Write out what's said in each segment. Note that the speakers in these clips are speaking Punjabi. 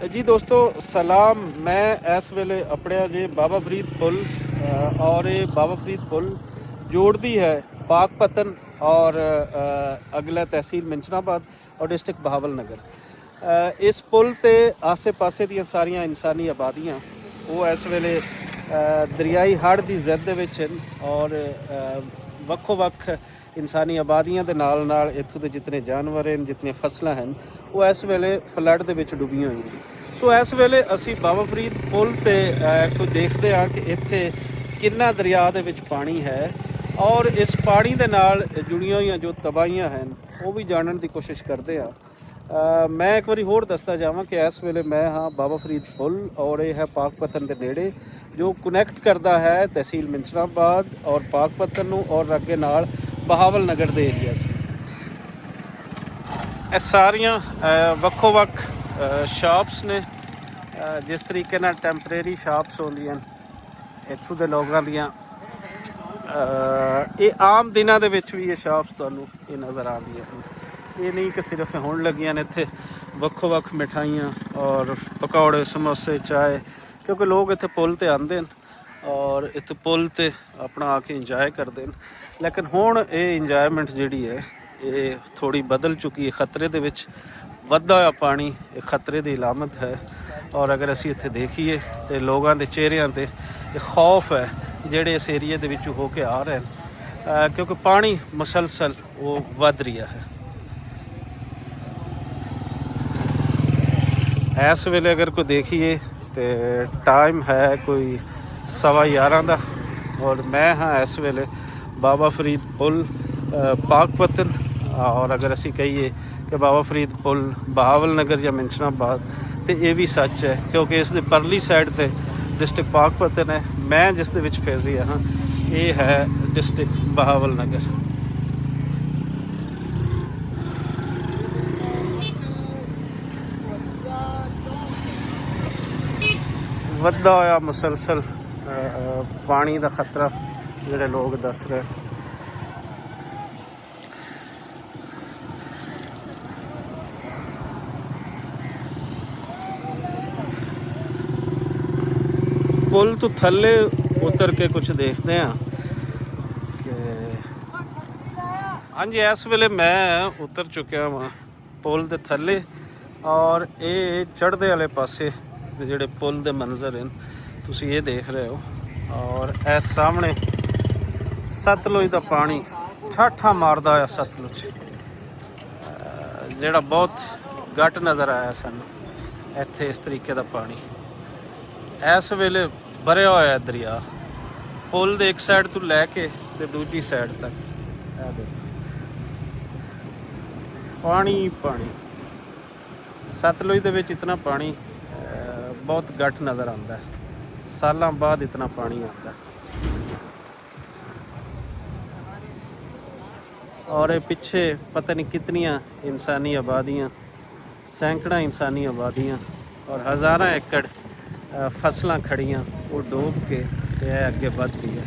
जी दोस्तों सलाम। मैं इस वेले अपने जे बाबा फरीद पुल और ये बाबा फरीद पुल जोड़ती है पाकपतन और अगला तहसील मिंचनाबाद और डिस्ट्रिक्ट बहावल नगर। इस पुल ते आसे पासे ਦੀਆਂ ਸਾਰੀਆਂ ਇਨਸਾਨੀ ਆਬਾਦੀਆਂ ਉਹ ਇਸ ਵੇਲੇ ਦਰਿਆਈ ਹੜ੍ਹ ਦੀ ਜ਼ਦ ਦੇ ਵਿੱਚ ਹਨ ਔਰ ਵੱਖੋ ਵੱਖ ਇਨਸਾਨੀ ਆਬਾਦੀਆਂ ਦੇ ਨਾਲ ਨਾਲ ਇੱਥੋਂ ਦੇ ਜਿਤਨੇ ਜਾਨਵਰ ਹਨ ਜਿਤਨੀਆਂ ਫਸਲਾਂ ਹਨ ਉਹ ਇਸ ਵੇਲੇ ਫਲੱਡ ਦੇ ਵਿੱਚ ਡੁੱਬੀਆਂ ਹੋਈਆਂ। ਸੋ ਇਸ ਵੇਲੇ ਅਸੀਂ ਬਾਬਾ ਫਰੀਦ ਪੁਲ ਤੇ ਕੋਈ ਦੇਖਦੇ ਹਾਂ ਕਿ ਇੱਥੇ ਕਿੰਨਾ ਦਰਿਆ ਦੇ ਵਿੱਚ ਪਾਣੀ ਹੈ ਔਰ ਇਸ ਪਾਣੀ ਦੇ ਨਾਲ ਜੁੜੀਆਂ ਹੋਈਆਂ ਜੋ ਤਬਾਹੀਆਂ ਹਨ ਉਹ ਵੀ ਜਾਣਨ ਦੀ ਕੋਸ਼ਿਸ਼ ਕਰਦੇ ਹਾਂ। ਮੈਂ ਇੱਕ ਵਾਰੀ ਹੋਰ ਦੱਸਦਾ ਜਾਵਾਂ ਕਿ ਇਸ ਵੇਲੇ ਮੈਂ ਹਾਂ ਬਾਬਾ ਫਰੀਦ ਪੁਲ ਔਰ ਇਹ ਹੈ ਪਾਕਪਤਨ ਦੇ ਨੇੜੇ ਜੋ ਕਨੈਕਟ ਕਰਦਾ ਹੈ ਤਹਿਸੀਲ ਮਿੰਚਨਾਬਾਦ ਔਰ ਪਾਕਪਤਨ ਨੂੰ ਔਰ ਅੱਗੇ ਨਾਲ ਬਹਾਵਲ ਨਗਰ ਦੇ ਏਰੀਆਜ਼। ਇਹ ਸਾਰੀਆਂ ਵੱਖੋ ਵੱਖ ਸ਼ਾਪਸ ਨੇ ਜਿਸ ਤਰੀਕੇ ਨਾਲ ਟੈਂਪਰੇਰੀ ਸ਼ਾਪਸ ਹੁੰਦੀਆਂ ਇੱਥੋਂ ਦੇ ਲੋਕਾਂ ਦੀਆਂ। ਇਹ ਆਮ ਦਿਨਾਂ ਦੇ ਵਿੱਚ ਵੀ ਇਹ ਸ਼ਾਪਸ ਤੁਹਾਨੂੰ ਇਹ ਨਜ਼ਰ ਆਉਂਦੀਆਂ ਹਨ। ਇਹ ਨਹੀਂ ਕਿ ਸਿਰਫ ਹੋਣ ਲੱਗੀਆਂ ਨੇ ਇੱਥੇ ਵੱਖੋ ਵੱਖ ਮਿਠਾਈਆਂ ਔਰ ਪਕੌੜੇ ਸਮੋਸੇ ਚਾਏ ਕਿਉਂਕਿ ਲੋਕ ਇੱਥੇ ਪੁਲ ਤੇ ਆਉਂਦੇ ਨੇ ਔਰ ਇੱਥੇ ਪੁਲ ਤੇ ਆਪਣਾ ਆ ਕੇ ਇੰਜੋਏ ਕਰਦੇ ਨੇ। ਲੇਕਿਨ ਹੁਣ ਇਹ ਇੰਜੋਏਮੈਂਟ ਜਿਹੜੀ ਹੈ ਇਹ ਥੋੜੀ ਬਦਲ ਚੁੱਕੀ ਹੈ। ਖਤਰੇ ਦੇ ਵਿੱਚ ਵੱਧਦਾ ਹੋਇਆ ਪਾਣੀ ਇਹ ਖਤਰੇ ਦੀ ਇਲਾਮਤ ਹੈ ਔਰ ਅਗਰ ਅਸੀਂ ਇੱਥੇ ਦੇਖੀਏ ਤੇ ਲੋਕਾਂ ਦੇ ਚਿਹਰਿਆਂ ਤੇ ਇਹ ਖੌਫ ਹੈ ਜਿਹੜੇ ਇਸ ਏਰੀਏ ਦੇ ਵਿੱਚੋਂ ਹੋ ਕੇ ਆ ਰਹੇ ਹਨ ਕਿਉਂਕਿ ਪਾਣੀ ਮੁਸਲਸਲ ਉਹ ਵੱਧ ਰਿਹਾ ਹੈ। ਇਸ ਵੇਲੇ ਅਗਰ ਕੋਈ ਦੇਖੀਏ ਤੇ ਟਾਈਮ ਹੈ ਕੋਈ 11:15 ਦਾ ਔਰ ਮੈਂ ਹਾਂ ਇਸ ਵੇਲੇ ਬਾਬਾ ਫਰੀਦ ਪੁਲ ਪਾਕਪਤਨ ਔਰ ਅਗਰ ਅਸੀਂ ਕਹੀਏ ਕਿ ਬਾਬਾ ਫਰੀਦ ਪੁਲ ਬਹਾਵਲ ਨਗਰ ਜਾਂ ਮਿੰਚਨਾਬਾਦ ਤੇ ਇਹ ਵੀ ਸੱਚ ਹੈ ਕਿਉਂਕਿ ਇਸ ਦੇ ਪਰਲੀ ਸਾਈਡ ਤੇ ਡਿਸਟ੍ਰਿਕਟ ਪਾਕਪਤਨ ਹੈ। ਮੈਂ ਜਿਸ ਦੇ ਵਿੱਚ ਫਿਰ ਰਿਹਾ ਹਾਂ ਇਹ ਹੈ ਡਿਸਟ੍ਰਿਕਟ ਬਹਾਵਲ ਨਗਰ। ਵੱਧਦਾ ਹੋਇਆ ਮੁਸਲਸਲ ਪਾਣੀ ਦਾ ਖਤਰਾ ਜਿਹੜੇ ਲੋਕ ਦੱਸ ਰਹੇ। ਪੁਲ ਤੋਂ ਥੱਲੇ ਉਤਰ ਕੇ ਕੁਝ ਦੇਖਦੇ ਹਾਂ ਕਿ ਹਾਂਜੀ ਇਸ ਵੇਲੇ ਮੈਂ ਉਤਰ ਚੁੱਕਿਆ ਵਾਂ ਪੁਲ ਦੇ ਥੱਲੇ ਔਰ ਇਹ ਚੜ੍ਹਦੇ ਵਾਲੇ ਪਾਸੇ ਦੇ ਜਿਹੜੇ ਪੁਲ ਦੇ ਮੰਜ਼ਰ ਹਨ ਤੁਸੀਂ ਇਹ ਦੇਖ ਰਹੇ ਹੋ ਔਰ ਇਸ ਸਾਹਮਣੇ ਸਤਲੁਜ ਦਾ ਪਾਣੀ ਠਾਠਾ ਮਾਰਦਾ ਹੋਇਆ ਸਤਲੁਜ ਜਿਹੜਾ ਬਹੁਤ ਘੱਟ ਨਜ਼ਰ ਆਇਆ ਸਾਨੂੰ ਇੱਥੇ ਇਸ ਤਰੀਕੇ ਦਾ ਪਾਣੀ ਇਸ ਵੇਲੇ ਭਰਿਆ ਹੋਇਆ ਦਰਿਆ ਪੁਲ ਦੇ ਇੱਕ ਸਾਈਡ ਤੋਂ ਲੈ ਕੇ ਤੇ ਦੂਜੀ ਸਾਈਡ ਤੱਕ ਇਹ ਦੇਖੋ ਪਾਣੀ ਪਾਣੀ। ਸਤਲੁਜ ਦੇ ਵਿੱਚ ਇਤਨਾ ਪਾਣੀ ਬਹੁਤ ਘੱਟ ਨਜ਼ਰ ਆਉਂਦਾ ਹੈ। ਸਾਲਾਂ ਬਾਅਦ ਇਤਨਾ ਪਾਣੀ ਆਉਂਦਾ ਔਰ ਇਹ ਪਿੱਛੇ ਪਤਾ ਨਹੀਂ ਕਿਤਨੀਆਂ ਇਨਸਾਨੀ ਆਬਾਦੀਆਂ ਸੈਂਕੜਾ ਇਨਸਾਨੀ ਆਬਾਦੀਆਂ ਔਰ ਹਜ਼ਾਰਾਂ ਏਕੜ ਫਸਲਾਂ ਖੜੀਆਂ ਉਹ ਡੋਬ ਕੇ ਤੇ ਅੱਗੇ ਵੱਧ ਰਹੀ ਹੈ।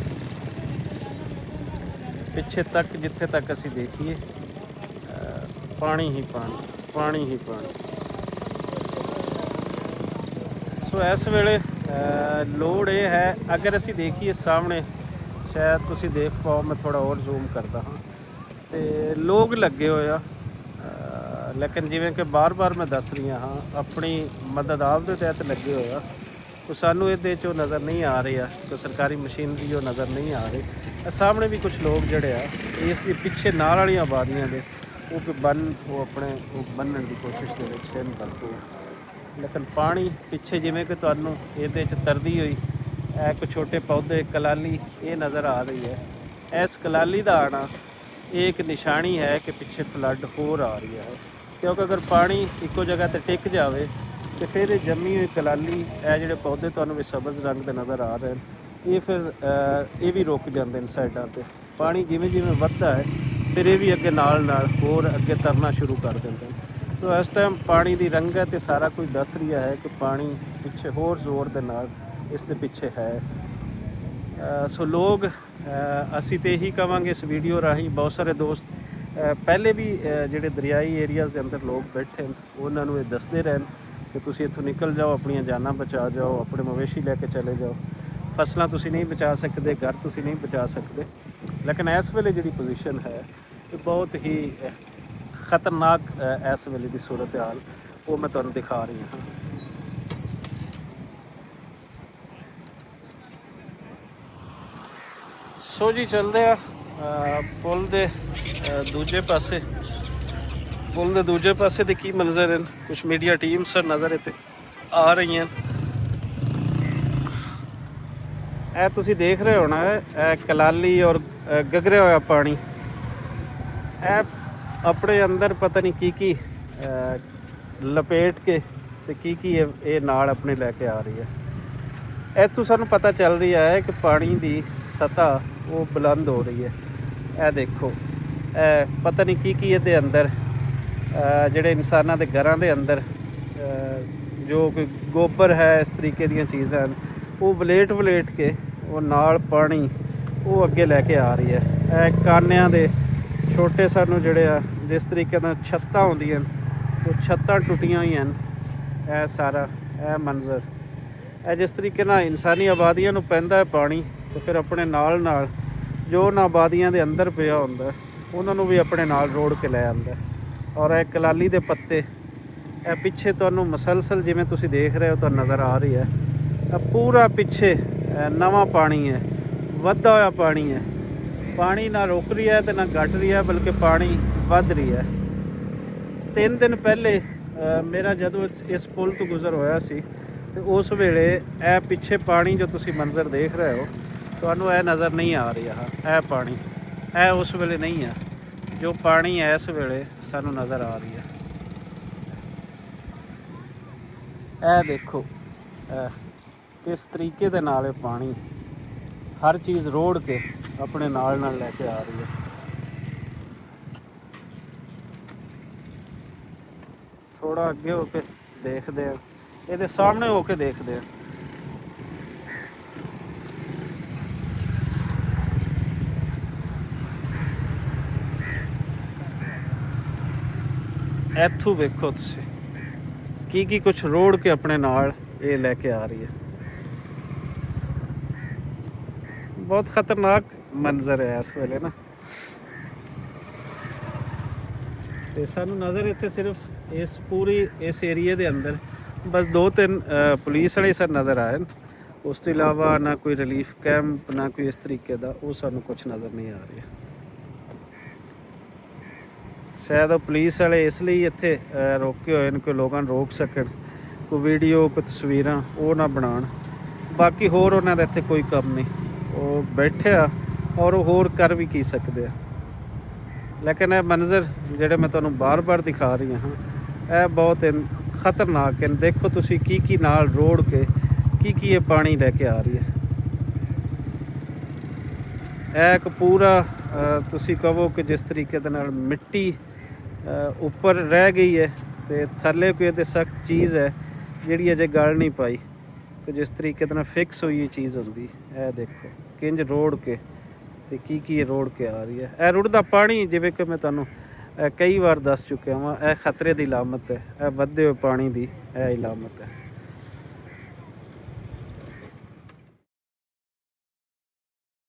ਪਿੱਛੇ ਤੱਕ ਜਿੱਥੇ ਤੱਕ ਅਸੀਂ ਦੇਖੀਏ ਪਾਣੀ ਹੀ ਪਾਣੀ ਪਾਣੀ ਹੀ ਪਾਣੀ। ਸੋ ਇਸ ਵੇਲੇ ਲੋੜ ਇਹ ਹੈ ਅਗਰ ਅਸੀਂ ਦੇਖੀਏ ਸਾਹਮਣੇ ਸ਼ਾਇਦ ਤੁਸੀਂ ਦੇਖ ਪਾਓ ਮੈਂ ਥੋੜ੍ਹਾ ਹੋਰ ਜ਼ੂਮ ਕਰਦਾ ਹਾਂ ਤੇ ਲੋਕ ਲੱਗੇ ਹੋਏ ਆ ਲੇਕਿਨ ਜਿਵੇਂ ਕਿ ਬਾਰ-ਬਾਰ ਮੈਂ ਦੱਸ ਰਹੀ ਹਾਂ ਆਪਣੀ ਮਦਦ ਆਪ ਦੇ ਤਹਿਤ ਲੱਗੇ ਹੋਏ ਆ तो सानू ये चो नज़र नहीं आ रही है तो सरकारी मशीनरी जो नज़र नहीं आ रही। सामने भी कुछ लोग जोड़े आ इस पिछे नाल वाली आबादियाँ के वो बन वो अपने वो बनने की कोशिश के भरपूर लेकिन पानी पिछे जिमें कि तुहानू ये तरदी हुई एक छोटे पौधे कलाली ये नज़र आ रही है। इस कलाली का आना एक निशानी है कि पिछे फ्लड होर आ रही है क्योंकि अगर पानी एको जगह पर टिक जाए तो फिर ये जमी हुई कलाली है जोड़े पौधे तुहानू भी सबज रंग के नज़र आ रहे हैं ये फिर ये भी रुक जाते हैं साइडों पर। पानी जिमें जिमें बढ़ता है फिर ये भी अगे नाल होर अगे तरना शुरू कर देते हैं। तो इस टाइम पानी की रंगत सारा कुछ दस रही है कि पानी पिछे होर जोर के नाल इस दे पिछे है। सो लोग असी तो यही कहांगे इस वीडियो राही बहुत सारे दोस्त पहले भी जोड़े दरियाई एरियाज़ के अंदर लोग बैठे उन्होंने ये दसते रहन ਕਿ ਤੁਸੀਂ ਇੱਥੋਂ ਨਿਕਲ ਜਾਓ, ਆਪਣੀਆਂ ਜਾਨਾਂ ਬਚਾ ਜਾਓ, ਆਪਣੇ ਮਵੇਸ਼ੀ ਲੈ ਕੇ ਚਲੇ ਜਾਓ। ਫਸਲਾਂ ਤੁਸੀਂ ਨਹੀਂ ਬਚਾ ਸਕਦੇ, ਘਰ ਤੁਸੀਂ ਨਹੀਂ ਬਚਾ ਸਕਦੇ, ਲੇਕਿਨ ਇਸ ਵੇਲੇ ਜਿਹੜੀ ਪੋਜੀਸ਼ਨ ਹੈ ਇਹ ਬਹੁਤ ਹੀ ਖਤਰਨਾਕ ਇਸ ਵੇਲੇ ਦੀ ਸੂਰਤ ਹਾਲ ਉਹ ਮੈਂ ਤੁਹਾਨੂੰ ਦਿਖਾ ਰਹੀ ਹਾਂ। ਸੋ ਜੀ ਚੱਲਦੇ ਆ ਪੁਲ ਦੇ ਦੂਜੇ ਪਾਸੇ। ਪੁਲ ਦੇ ਦੂਜੇ ਪਾਸੇ ਦੇ ਕੀ ਮੰਜ਼ਰ ਹਨ, ਕੁਛ ਮੀਡੀਆ ਟੀਮਸ ਨਜ਼ਰ ਇੱਥੇ ਆ ਰਹੀਆਂ। ਇਹ ਤੁਸੀਂ ਦੇਖ ਰਹੇ ਹੋ ਨਾ, ਇਹ ਕਲਾਲੀ ਔਰ ਗਗਰਿਆ ਹੋਇਆ ਪਾਣੀ, ਇਹ ਆਪਣੇ ਅੰਦਰ ਪਤਾ ਨਹੀਂ ਕੀ ਲਪੇਟ ਕੇ ਤੇ ਕੀ ਇਹ ਨਾਲ ਆਪਣੇ ਲੈ ਕੇ ਆ ਰਹੀ ਹੈ। ਇੱਥੋਂ ਸਾਨੂੰ ਪਤਾ ਚੱਲ ਰਿਹਾ ਹੈ ਕਿ ਪਾਣੀ ਦੀ ਸਤ੍ਹਾ ਉਹ ਬੁਲੰਦ ਹੋ ਰਹੀ ਹੈ। ਇਹ ਦੇਖੋ, ਇਹ ਪਤਾ ਨਹੀਂ ਕੀ ਇਹਦੇ ਅੰਦਰ ਜਿਹੜੇ ਇਨਸਾਨਾਂ ਦੇ ਘਰਾਂ ਦੇ ਅੰਦਰ ਜੋ ਕੋਈ ਗੋਬਰ ਹੈ, ਇਸ ਤਰੀਕੇ ਦੀਆਂ ਚੀਜ਼ਾਂ ਹਨ, ਉਹ ਵਲੇਟ ਕੇ ਉਹ ਨਾਲ ਪਾਣੀ ਉਹ ਅੱਗੇ ਲੈ ਕੇ ਆ ਰਹੀ ਹੈ। ਇਹ ਕਾਨਿਆਂ ਦੇ ਛੋਟੇ ਸਾਨੂੰ ਜਿਹੜੇ ਆ, ਜਿਸ ਤਰੀਕੇ ਨਾਲ ਛੱਤਾਂ ਹੁੰਦੀਆਂ ਉਹ ਛੱਤਾਂ ਟੁੱਟੀਆਂ ਹੋਈਆਂ ਹਨ। ਇਹ ਸਾਰਾ ਇਹ ਮੰਜ਼ਰ, ਇਹ ਜਿਸ ਤਰੀਕੇ ਨਾਲ ਇਨਸਾਨੀ ਆਬਾਦੀਆਂ ਨੂੰ ਪੈਂਦਾ ਹੈ ਪਾਣੀ, ਤੇ ਫਿਰ ਆਪਣੇ ਨਾਲ ਜੋ ਉਹਨਾਂ ਆਬਾਦੀਆਂ ਦੇ ਅੰਦਰ ਪਿਆ ਹੁੰਦਾ ਉਹਨਾਂ ਨੂੰ ਵੀ ਆਪਣੇ ਨਾਲ ਰੋੜ ਕੇ ਲੈ ਆਉਂਦਾ। ਔਰ ਇਹ ਕਲਾਲੀ ਦੇ ਪੱਤੇ, ਇਹ ਪਿੱਛੇ ਤੁਹਾਨੂੰ ਮਸਲਸਲ ਜਿਵੇਂ ਤੁਸੀਂ ਦੇਖ ਰਹੇ ਹੋ ਤੁਹਾਨੂੰ ਨਜ਼ਰ ਆ ਰਹੀ ਹੈ, ਇਹ ਪੂਰਾ ਪਿੱਛੇ ਨਵਾਂ ਪਾਣੀ ਹੈ, ਵੱਧਦਾ ਹੋਇਆ ਪਾਣੀ ਹੈ। ਪਾਣੀ ਨਾ ਰੁਕ ਰਹੀ ਹੈ ਤੇ ਨਾ ਘਟ ਰਹੀ ਹੈ, ਬਲਕਿ ਪਾਣੀ ਵੱਧ ਰਹੀ ਹੈ। 3 ਦਿਨ ਪਹਿਲੇ ਮੇਰਾ ਜਦੋਂ ਇਸ ਪੁਲ ਤੋਂ ਗੁਜ਼ਰ ਹੋਇਆ ਸੀ ਤੇ ਉਸ ਵੇਲੇ ਇਹ ਪਿੱਛੇ ਪਾਣੀ ਜੋ ਤੁਸੀਂ ਮੰਜ਼ਰ ਦੇਖ ਰਹੇ ਹੋ ਤੁਹਾਨੂੰ ਇਹ ਨਜ਼ਰ ਨਹੀਂ ਆ ਰਿਹਾ। ਇਹ ਪਾਣੀ ਇਹ ਉਸ ਵੇਲੇ ਨਹੀਂ ਹੈ ਜੋ ਪਾਣੀ ਇਸ ਵੇਲੇ ਸਾਨੂੰ ਨਜ਼ਰ ਆ ਰਹੀ ਹੈ। ਇਹ ਦੇਖੋ ਕਿਸ ਤਰੀਕੇ ਦੇ ਨਾਲ ਇਹ ਪਾਣੀ ਹਰ ਚੀਜ਼ ਰੋੜ ਕੇ ਆਪਣੇ ਨਾਲ ਲੈ ਕੇ ਆ ਰਹੀ ਹੈ। ਥੋੜਾ ਅੱਗੇ ਹੋ ਕੇ ਦੇਖਦੇ ਆ, ਇਹਦੇ ਸਾਹਮਣੇ ਹੋ ਕੇ ਦੇਖਦੇ ਆ। ਇੱਥੋਂ ਵੇਖੋ ਤੁਸੀਂ ਕੀ ਕੁਛ ਰੋੜ ਕੇ ਆਪਣੇ ਨਾਲ ਇਹ ਲੈ ਕੇ ਆ ਰਹੀ ਹੈ। ਬਹੁਤ ਖਤਰਨਾਕ ਮੰਜ਼ਰ ਹੈ ਇਸ ਵੇਲੇ ਨਾ। ਤੇ ਸਾਨੂੰ ਨਜ਼ਰ ਇੱਥੇ ਸਿਰਫ ਇਸ ਏਰੀਏ ਦੇ ਅੰਦਰ ਬਸ 2-3 ਪੁਲਿਸ ਵਾਲੇ ਸਰ ਨਜ਼ਰ ਆਏ। ਉਸ ਤੋਂ ਇਲਾਵਾ ਨਾ ਕੋਈ ਰਿਲੀਫ ਕੈਂਪ, ਨਾ ਕੋਈ ਇਸ ਤਰੀਕੇ ਦਾ ਉਹ ਸਾਨੂੰ ਕੁਛ ਨਜ਼ਰ ਨਹੀਂ ਆ ਰਿਹਾ। ਸ਼ਾਇਦ ਉਹ ਪੁਲਿਸ ਵਾਲੇ ਇਸ ਲਈ ਇੱਥੇ ਰੋਕੇ ਹੋਏ ਨੇ ਕਿ ਲੋਕਾਂ ਨੂੰ ਰੋਕ ਸਕਣ, ਕੋਈ ਵੀਡੀਓ ਕੋਈ ਤਸਵੀਰਾਂ ਉਹ ਨਾ ਬਣਾਉਣ। ਬਾਕੀ ਹੋਰ ਉਹਨਾਂ ਦਾ ਇੱਥੇ ਕੋਈ ਕੰਮ ਨਹੀਂ, ਉਹ ਬੈਠੇ ਆ ਔਰ ਉਹ ਹੋਰ ਕਰ ਵੀ ਕੀ ਸਕਦੇ ਆ। ਲੇਕਿਨ ਇਹ ਮੰਜ਼ਰ ਜਿਹੜੇ ਮੈਂ ਤੁਹਾਨੂੰ ਬਾਰ-ਬਾਰ ਦਿਖਾ ਰਹੀ ਹਾਂ ਇਹ ਬਹੁਤ ਖਤਰਨਾਕ ਹਨ। ਦੇਖੋ ਤੁਸੀਂ ਕੀ ਨਾਲ ਰੋੜ ਕੇ ਕੀ ਇਹ ਪਾਣੀ ਲੈ ਕੇ ਆ ਰਹੀ ਹੈ। ਇਹ ਇੱਕ ਪੂਰਾ ਤੁਸੀਂ ਕਹੋ ਕਿ ਜਿਸ ਤਰੀਕੇ ਦੇ ਨਾਲ ਮਿੱਟੀ ਉੱਪਰ ਰਹਿ ਗਈ ਹੈ ਤੇ ਥੱਲੇ ਕੋਈ ਇਹਦੇ ਸਖਤ ਚੀਜ਼ ਹੈ ਜਿਹੜੀ ਅਜੇ ਗਲ ਨਹੀਂ ਪਾਈ, ਕਿ ਜਿਸ ਤਰੀਕੇ ਦੇ ਨਾਲ ਫਿਕਸ ਹੋਈ ਚੀਜ਼ ਹੁੰਦੀ। ਇਹ ਦੇਖੋ ਕਿੰਜ ਰੋੜ ਕੇ ਤੇ ਕੀ ਇਹ ਰੋੜ ਕੇ ਆ ਰਹੀ ਹੈ। ਇਹ ਰੁੜਦਾ ਪਾਣੀ ਜਿਵੇਂ ਕਿ ਮੈਂ ਤੁਹਾਨੂੰ ਕਈ ਵਾਰ ਦੱਸ ਚੁੱਕਿਆ ਹਾਂ, ਇਹ ਖਤਰੇ ਦੀ ਇਲਾਮਤ ਹੈ। ਇਹ ਵੱਧਦੇ ਹੋਏ ਪਾਣੀ ਦੀ ਇਹ ਇਲਾਮਤ ਹੈ।